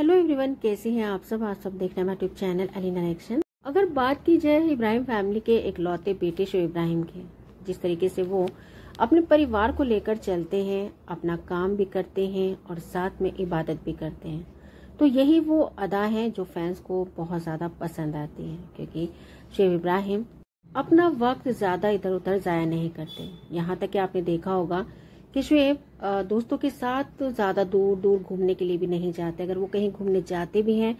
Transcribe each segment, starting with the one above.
Hello everyone, कैसे हैं आप सब देख रहे हैं यूट्यूब चैनल अलीना एक्शन। अगर बात की जाए इब्राहिम फैमिली के इकलौते बेटे शोएब इब्राहिम के, जिस तरीके से वो अपने परिवार को लेकर चलते हैं, अपना काम भी करते हैं और साथ में इबादत भी करते हैं, तो यही वो अदा है जो फैंस को बहुत ज़्यादा पसंद आती है। क्योंकि शोएब इब्राहिम अपना वक्त ज़्यादा इधर उधर ज़ाया नहीं करते। यहाँ तक कि आपने देखा होगा कि शोएब दोस्तों के साथ ज़्यादा दूर दूर घूमने के लिए भी नहीं जाते। अगर वो कहीं घूमने जाते भी हैं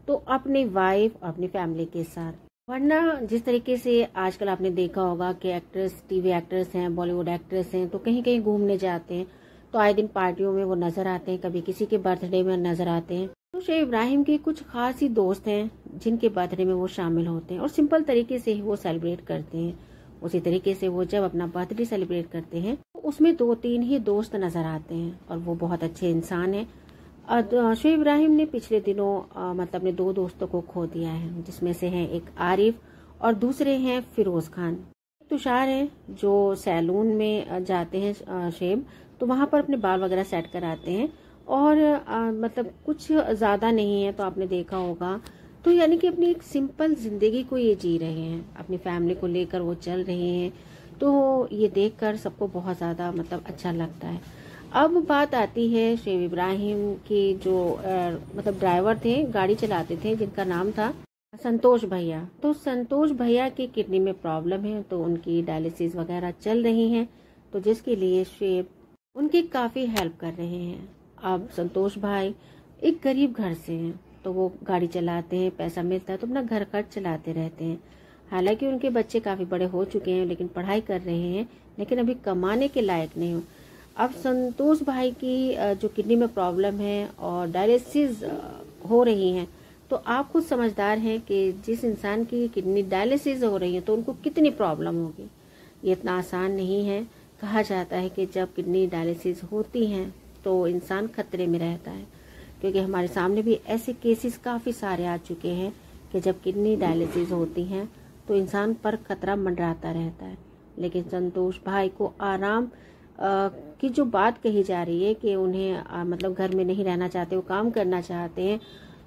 तो अपनी वाइफ, अपनी फैमिली के साथ। वरना जिस तरीके से आजकल आपने देखा होगा कि एक्ट्रेस, टीवी एक्ट्रेस हैं, बॉलीवुड एक्ट्रेस हैं, तो कहीं कहीं घूमने जाते हैं तो आए दिन पार्टियों में वो नजर आते हैं, कभी किसी के बर्थडे में नजर आते हैं। तो शोएब इब्राहिम के कुछ खास ही दोस्त हैं जिनके बर्थडे में वो शामिल होते हैं और सिंपल तरीके से ही वो सेलिब्रेट करते हैं। उसी तरीके से वो जब अपना बर्थडे सेलिब्रेट करते हैं तो उसमें 2-3 ही दोस्त नजर आते हैं और वो बहुत अच्छे इंसान हैं। शोएब इब्राहिम ने पिछले दिनों मतलब अपने 2 दोस्तों को खो दिया है, जिसमें से हैं एक आरिफ और दूसरे हैं फिरोज खान। तुषार है जो सैलून में जाते हैं शोएब, तो वहां पर अपने बाल वगैरह सेट कराते हैं और मतलब कुछ ज्यादा नहीं है, तो आपने देखा होगा। तो यानी कि अपनी एक सिंपल जिंदगी को ये जी रहे हैं, अपनी फैमिली को लेकर वो चल रहे हैं। तो ये देखकर सबको बहुत ज़्यादा मतलब अच्छा लगता है। अब बात आती है शोएब इब्राहिम की जो मतलब ड्राइवर थे, गाड़ी चलाते थे, जिनका नाम था संतोष भैया। तो संतोष भैया की किडनी में प्रॉब्लम है, तो उनकी डायलिसिस वगैरह चल रही है, तो जिसके लिए शोएब उनकी काफ़ी हेल्प कर रहे हैं। अब संतोष भाई एक गरीब घर से हैं, तो वो गाड़ी चलाते हैं, पैसा मिलता है तो अपना घर खर्च चलाते रहते हैं। हालांकि उनके बच्चे काफ़ी बड़े हो चुके हैं, लेकिन पढ़ाई कर रहे हैं, लेकिन अभी कमाने के लायक नहीं हो। अब संतोष भाई की जो किडनी में प्रॉब्लम है और डायलिसिस हो रही है, तो आप खुद समझदार हैं कि जिस इंसान की किडनी डायलिसिस हो रही है तो उनको कितनी प्रॉब्लम होगी। ये इतना आसान नहीं है। कहा जाता है कि जब किडनी डायलिसिस होती हैं तो इंसान खतरे में रहता है, क्योंकि हमारे सामने भी ऐसे केसेस काफ़ी सारे आ चुके हैं कि जब किडनी डायलिसिस होती हैं तो इंसान पर खतरा मंडराता रहता है। लेकिन संतोष भाई को आराम की जो बात कही जा रही है कि उन्हें मतलब घर में नहीं रहना चाहते, वो काम करना चाहते हैं,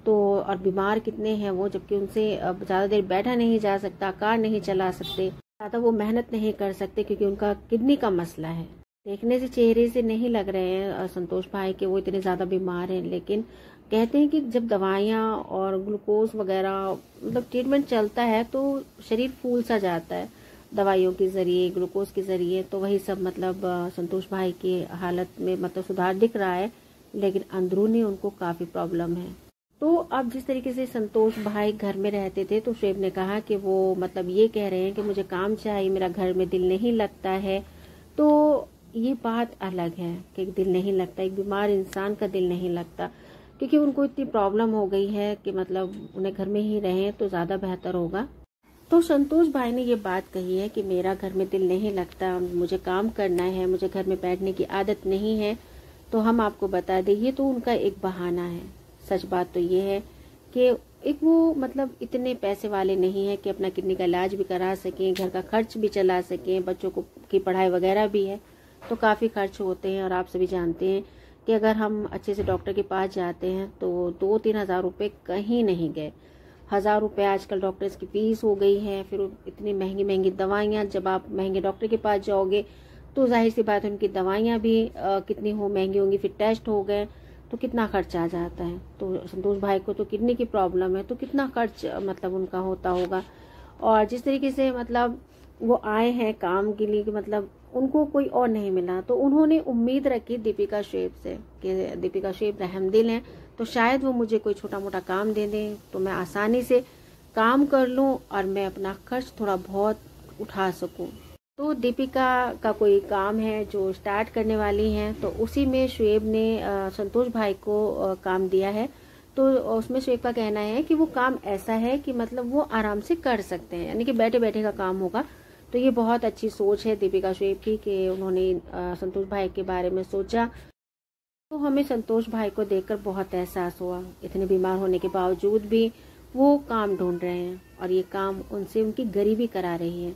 तो और बीमार कितने हैं वो, जबकि उनसे ज़्यादा देर बैठा नहीं जा सकता, कार नहीं चला सकते, ज़्यादा वो मेहनत नहीं कर सकते क्योंकि उनका किडनी का मसला है। देखने से चेहरे से नहीं लग रहे हैं संतोष भाई के वो इतने ज़्यादा बीमार हैं, लेकिन कहते हैं कि जब दवाइयाँ और ग्लूकोज वगैरह मतलब ट्रीटमेंट चलता है तो शरीर फूल सा जाता है दवाइयों के ज़रिए, ग्लूकोज के ज़रिए। तो वही सब मतलब संतोष भाई की हालत में मतलब सुधार दिख रहा है, लेकिन अंदरूनी उनको काफ़ी प्रॉब्लम है। तो अब जिस तरीके से संतोष भाई घर में रहते थे, तो शोएब ने कहा कि वो मतलब ये कह रहे हैं कि मुझे काम चाहिए, मेरा घर में दिल नहीं लगता है। तो ये बात अलग है कि दिल नहीं लगता, एक बीमार इंसान का दिल नहीं लगता, क्योंकि उनको इतनी प्रॉब्लम हो गई है कि मतलब उन्हें घर में ही रहें तो ज़्यादा बेहतर होगा। तो संतोष भाई ने ये बात कही है कि मेरा घर में दिल नहीं लगता, मुझे काम करना है, मुझे घर में बैठने की आदत नहीं है। तो हम आपको बता दें, ये तो उनका एक बहाना है। सच बात तो ये है कि एक वो मतलब इतने पैसे वाले नहीं है कि अपना किडनी का इलाज भी करा सकें, घर का खर्च भी चला सकें, बच्चों को की पढ़ाई वगैरह भी है, तो काफ़ी खर्च होते हैं। और आप सभी जानते हैं कि अगर हम अच्छे से डॉक्टर के पास जाते हैं तो 2-3 हज़ार रुपये कहीं नहीं गए। 1000 रुपये आजकल डॉक्टर्स की फीस हो गई है, फिर इतनी महंगी महंगी दवाइयाँ। जब आप महंगे डॉक्टर के पास जाओगे तो जाहिर सी बात है उनकी दवाइयाँ भी कितनी महंगी होंगी, फिर टेस्ट हो गए तो कितना खर्च आ जाता है। तो संतोष भाई को तो किडनी की प्रॉब्लम है, तो कितना खर्च मतलब उनका होता होगा। और जिस तरीके से मतलब वो आए हैं काम के लिए कि मतलब उनको कोई और नहीं मिला, तो उन्होंने उम्मीद रखी दीपिका शोएब से कि दीपिका शोएब रहमदिल हैं, तो शायद वो मुझे कोई छोटा मोटा काम दे दें तो मैं आसानी से काम कर लूं और मैं अपना खर्च थोड़ा बहुत उठा सकूं। तो दीपिका का कोई काम है जो स्टार्ट करने वाली हैं, तो उसी में शोएब ने संतोष भाई को काम दिया है। तो उसमें शोएब का कहना है कि वो काम ऐसा है कि मतलब वो आराम से कर सकते हैं, यानी कि बैठे बैठे का काम होगा। तो ये बहुत अच्छी सोच है दीपिका शोएब की कि उन्होंने संतोष भाई के बारे में सोचा। तो हमें संतोष भाई को देखकर बहुत एहसास हुआ, इतने बीमार होने के बावजूद भी वो काम ढूंढ रहे हैं और ये काम उनसे उनकी गरीबी करा रही है।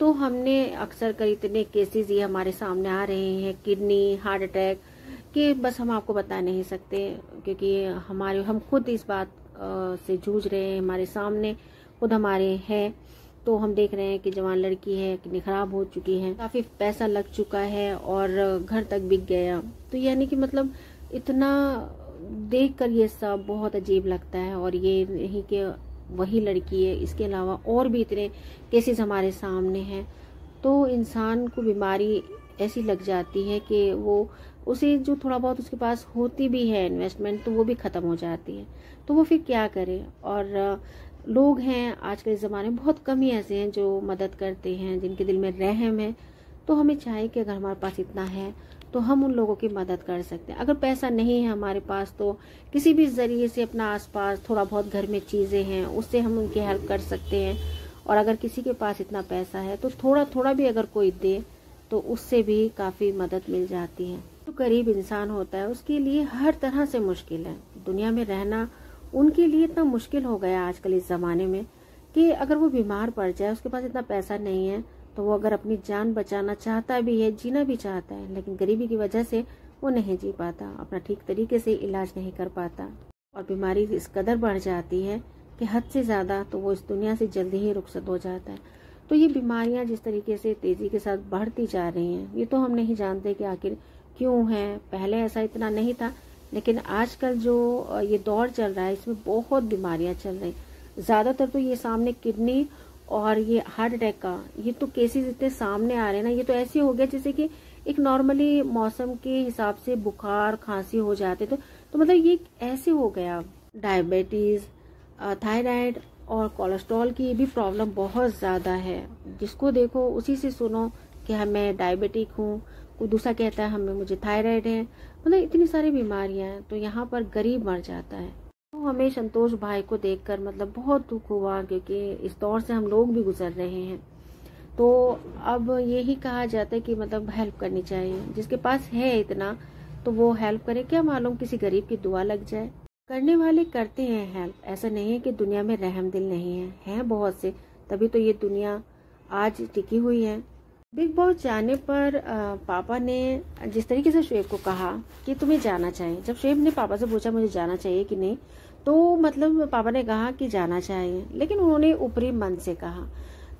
तो हमने अक्सर कर इतने केसेस ये हमारे सामने आ रहे हैं, किडनी, हार्ट अटैक, कि बस हम आपको बता नहीं सकते, क्योंकि हम खुद इस बात से जूझ रहे हैं, हमारे सामने खुद हमारे है। तो हम देख रहे हैं कि जवान लड़की है, कितनी खराब हो चुकी है, काफी पैसा लग चुका है और घर तक बिक गया। तो यानी कि मतलब इतना देखकर ये सब बहुत अजीब लगता है। और ये नहीं कि वही लड़की है, इसके अलावा और भी इतने केसेस हमारे सामने हैं। तो इंसान को बीमारी ऐसी लग जाती है कि वो उसे जो थोड़ा बहुत उसके पास होती भी है इन्वेस्टमेंट, तो वो भी खत्म हो जाती है। तो वो फिर क्या करे। और लोग हैं आज के ज़माने में, बहुत कम ही ऐसे हैं जो मदद करते हैं, जिनके दिल में रहम है। तो हमें चाहिए कि अगर हमारे पास इतना है तो हम उन लोगों की मदद कर सकते हैं। अगर पैसा नहीं है हमारे पास तो किसी भी ज़रिए से अपना आसपास थोड़ा बहुत घर में चीज़ें हैं उससे हम उनकी हेल्प कर सकते हैं। और अगर किसी के पास इतना पैसा है तो थोड़ा थोड़ा भी अगर कोई दे तो उससे भी काफ़ी मदद मिल जाती है। जो गरीब इंसान होता है उसके लिए हर तरह से मुश्किल है। दुनिया में रहना उनके लिए इतना मुश्किल हो गया आजकल इस ज़माने में कि अगर वो बीमार पड़ जाए, उसके पास इतना पैसा नहीं है, तो वो अगर अपनी जान बचाना चाहता भी है, जीना भी चाहता है, लेकिन गरीबी की वजह से वो नहीं जी पाता, अपना ठीक तरीके से इलाज नहीं कर पाता। और बीमारी इस कदर बढ़ जाती है कि हद से ज़्यादा तो वो इस दुनिया से जल्दी ही रुखसत हो जाता है। तो ये बीमारियां जिस तरीके से तेज़ी के साथ बढ़ती जा रही हैं, ये तो हम नहीं जानते कि आखिर क्यों है। पहले ऐसा इतना नहीं था, लेकिन आजकल जो ये दौर चल रहा है इसमें बहुत बीमारियां चल रही। ज़्यादातर तो ये सामने किडनी और ये हार्ट अटैक का ये तो केसेस इतने सामने आ रहे हैं ना, ये तो ऐसे हो गया जैसे कि एक नॉर्मली मौसम के हिसाब से बुखार खांसी हो जाते। तो मतलब ये ऐसे हो गया। डायबिटीज़, थायराइड और कोलेस्ट्रॉल की भी प्रॉब्लम बहुत ज़्यादा है। जिसको देखो उसी से सुनो कि मैं डायबिटिक हूँ, कोई दूसरा कहता है मुझे थायराइड है। मतलब इतनी सारी बीमारियां हैं, तो यहाँ पर गरीब मर जाता है। तो हमें संतोष भाई को देखकर मतलब बहुत दुख हुआ, क्योंकि इस दौर से हम लोग भी गुजर रहे हैं। तो अब यही कहा जाता है कि मतलब हेल्प करनी चाहिए। जिसके पास है इतना तो वो हेल्प करे, क्या मालूम किसी गरीब की दुआ लग जाए। करने वाले करते हैं हेल्प, ऐसा नहीं है कि दुनिया में रहम दिल नहीं है बहुत से, तभी तो ये दुनिया आज टिकी हुई है। बिग बॉस जाने पर पापा ने जिस तरीके से शुएब को कहा कि तुम्हें जाना चाहिए, जब शुएब ने पापा से पूछा मुझे जाना चाहिए कि नहीं, तो मतलब पापा ने कहा कि जाना चाहिए, लेकिन उन्होंने ऊपरी मन से कहा।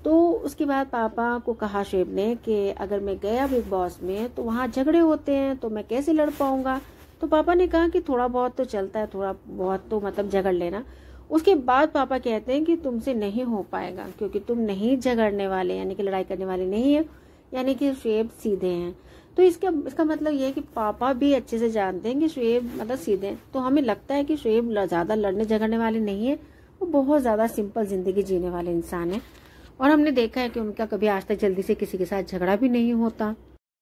तो उसके बाद पापा को कहा शुएब ने कि अगर मैं गया बिग बॉस में तो वहाँ झगड़े होते हैं, तो मैं कैसे लड़ पाऊंगा। तो पापा ने कहा कि थोड़ा बहुत तो चलता है, थोड़ा बहुत तो मतलब झगड़ लेना। उसके बाद पापा कहते हैं कि तुमसे नहीं हो पाएगा, क्योंकि तुम नहीं झगड़ने वाले, यानी कि लड़ाई करने वाले नहीं है, यानी कि शुएब सीधे हैं। तो इसका मतलब ये है कि पापा भी अच्छे से जानते हैं कि शुएब मतलब सीधे हैं। तो हमें लगता है कि शुएब ज़्यादा लड़ने झगड़ने वाले नहीं है, वो बहुत ज़्यादा सिंपल जिंदगी जीने वाले इंसान है। और हमने देखा है कि उनका कभी आज तक जल्दी से किसी के साथ झगड़ा भी नहीं होता।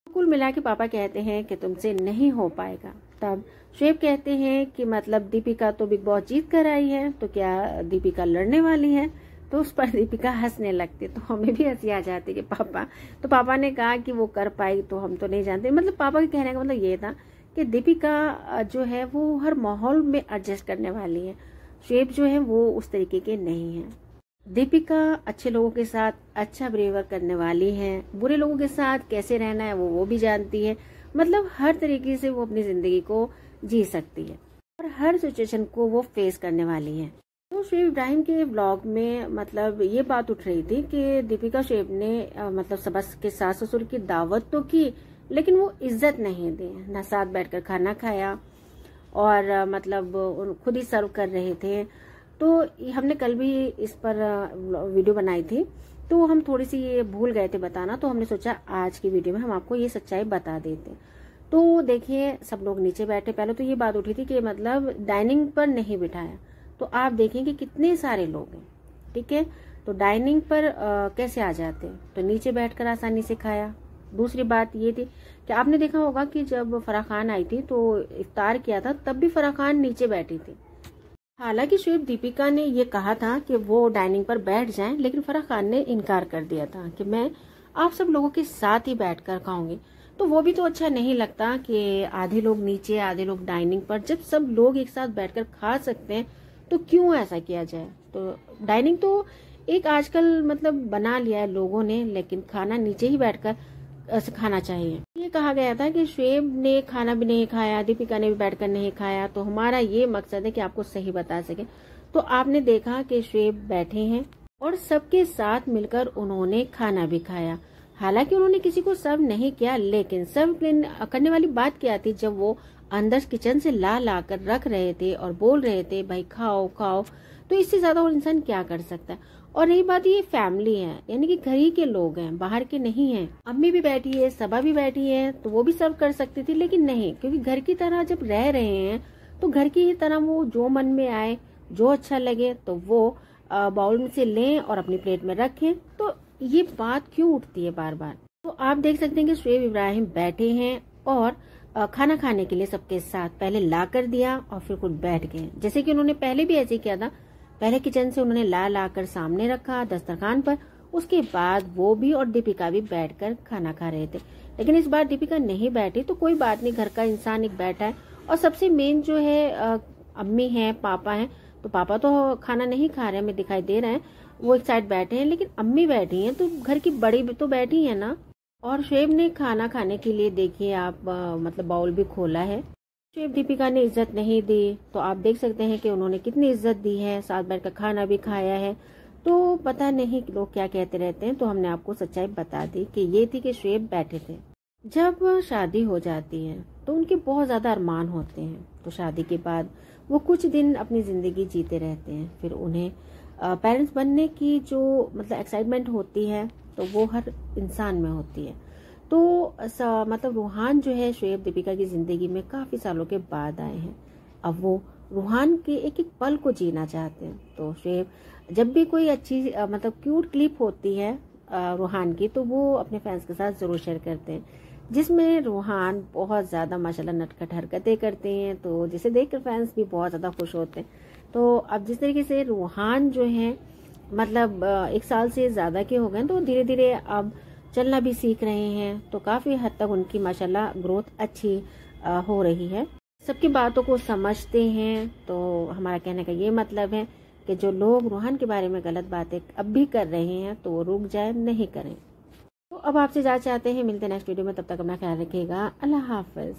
कुल मिला के पापा कहते हैं कि तुमसे नहीं हो पाएगा। तब शुएब कहते हैं कि मतलब दीपिका तो बिग बॉस जीत कर आई है, तो क्या दीपिका लड़ने वाली है। तो उस पर दीपिका हंसने लगती, तो हमें भी हंसी आ जाती कि पापा ने कहा कि वो कर पाई, तो हम तो नहीं जानते। मतलब पापा के कहने का मतलब ये था कि दीपिका जो है वो हर माहौल में एडजस्ट करने वाली है, शुएब जो है वो उस तरीके के नहीं है। दीपिका अच्छे लोगों के साथ अच्छा बिहेवियर करने वाली है, बुरे लोगों के साथ कैसे रहना है वो भी जानती है। मतलब हर तरीके से वो अपनी जिंदगी को जी सकती है और हर सिचुएशन को वो फेस करने वाली है। तो शुएब इब्राहिम के व्लॉग में मतलब ये बात उठ रही थी कि दीपिका शुएब ने मतलब सबके सास ससुर की दावत तो की, लेकिन वो इज्जत नहीं दी, ना साथ बैठकर खाना खाया और मतलब खुद ही सर्व कर रहे थे। तो हमने कल भी इस पर वीडियो बनाई थी, तो हम थोड़ी सी ये भूल गए थे बताना, तो हमने सोचा आज की वीडियो में हम आपको ये सच्चाई बता देते। तो देखिए सब लोग नीचे बैठे, पहले तो ये बात उठी थी कि मतलब डाइनिंग पर नहीं बिठाया, तो आप देखेंगे कितने सारे लोग हैं, ठीक है। तो डाइनिंग पर कैसे आ जाते हैं, तो नीचे बैठकर आसानी से खाया। दूसरी बात ये थी कि आपने देखा होगा कि जब फराह खान आई थी तो इफ्तार किया था, तब भी फराह खान नीचे बैठी थी। हालांकि शुएब दीपिका ने ये कहा था कि वो डाइनिंग पर बैठ जाएं, लेकिन फराह खान ने इनकार कर दिया था कि मैं आप सब लोगों के साथ ही बैठकर खाऊंगी। तो वो भी तो अच्छा नहीं लगता कि आधे लोग नीचे आधे लोग डाइनिंग पर, जब सब लोग एक साथ बैठकर खा सकते हैं तो क्यों ऐसा किया जाए। तो डाइनिंग तो एक आजकल मतलब बना लिया है लोगों ने, लेकिन खाना नीचे ही बैठकर खाना चाहिए। ये ये कहा गया था कि शुएब ने खाना भी नहीं खाया, दीपिका ने भी बैठकर नहीं खाया, तो हमारा ये मकसद है कि आपको सही बता सके। तो आपने देखा कि शुएब बैठे हैं और सबके साथ मिलकर उन्होंने खाना भी खाया। हालांकि उन्होंने किसी को सर्व नहीं किया, लेकिन सर्व करने वाली बात क्या थी, जब वो अंदर किचन से ला कर रख रहे थे और बोल रहे थे भाई खाओ खाओ, तो इससे ज्यादा और इंसान क्या कर सकता है। और रही बात, ये फैमिली है, यानी कि घर ही के लोग हैं, बाहर के नहीं हैं। अम्मी भी बैठी है, सबा भी बैठी है, तो वो भी सर्व कर सकती थी, लेकिन नहीं, क्योंकि घर की तरह जब रह रहे हैं तो घर की ही तरह वो जो मन में आए, जो अच्छा लगे तो वो बाउल में से लें और अपनी प्लेट में रखें। तो ये बात क्यों उठती है बार बार। तो आप देख सकते हैं कि शुएब इब्राहिम बैठे हैं और खाना खाने के लिए सबके साथ पहले ला कर दिया और फिर खुद बैठ गए, जैसे कि उन्होंने पहले भी ऐसे किया था। पहले किचन से उन्होंने ला कर सामने रखा दस्तरखान पर, उसके बाद वो भी और दीपिका भी बैठकर खाना खा रहे थे। लेकिन इस बार दीपिका नहीं बैठी, तो कोई बात नहीं, घर का इंसान एक बैठा है। और सबसे मेन जो है अम्मी है, पापा है, तो पापा तो खाना नहीं खा रहे, हमें दिखाई दे रहे हैं, वो एक साइड बैठे हैं, लेकिन अम्मी बैठी हैं, तो घर की बड़ी तो बैठी है ना। और शुएब ने खाना खाने के लिए देखिए आप मतलब बाउल भी खोला है। शुएब दीपिका ने इज्जत नहीं दी, तो आप देख सकते हैं कि उन्होंने कितनी इज्जत दी है, साथ बैठकर खाना भी खाया है। तो पता नहीं लोग क्या कहते रहते हैं, तो हमने आपको सच्चाई बता दी कि ये थी कि शुएब बैठे थे। जब शादी हो जाती है तो उनके बहुत ज्यादा अरमान होते हैं, तो शादी के बाद वो कुछ दिन अपनी जिंदगी जीते रहते हैं, फिर उन्हें पेरेंट्स बनने की जो मतलब एक्साइटमेंट होती है, तो वो हर इंसान में होती है। तो मतलब रूहान जो है शुएब दीपिका की जिंदगी में काफी सालों के बाद आए हैं। अब वो रूहान के एक एक पल को जीना चाहते हैं। तो शुएब जब भी कोई अच्छी मतलब क्यूट क्लिप होती है रूहान की, तो वो अपने फैंस के साथ जरूर शेयर करते हैं, जिसमें रूहान बहुत ज्यादा माशाल्लाह नटखट हरकतें करते हैं, तो जिसे देखकर फैंस भी बहुत ज्यादा खुश होते हैं। तो अब जिस तरीके से रूहान जो है मतलब 1 साल से ज्यादा के हो गए, तो धीरे धीरे अब चलना भी सीख रहे हैं, तो काफी हद तक उनकी माशाल्लाह ग्रोथ अच्छी हो रही है, सबकी बातों को समझते हैं। तो हमारा कहने का ये मतलब है कि जो लोग रूहान के बारे में गलत बातें अब भी कर रहे हैं, तो वो रुक जाए, नहीं करें। तो अब आपसे इजाज़त चाहते हैं, मिलते हैं नेक्स्ट वीडियो में, तब तक अपना ख्याल रखिएगा, अल्लाह हाफिज।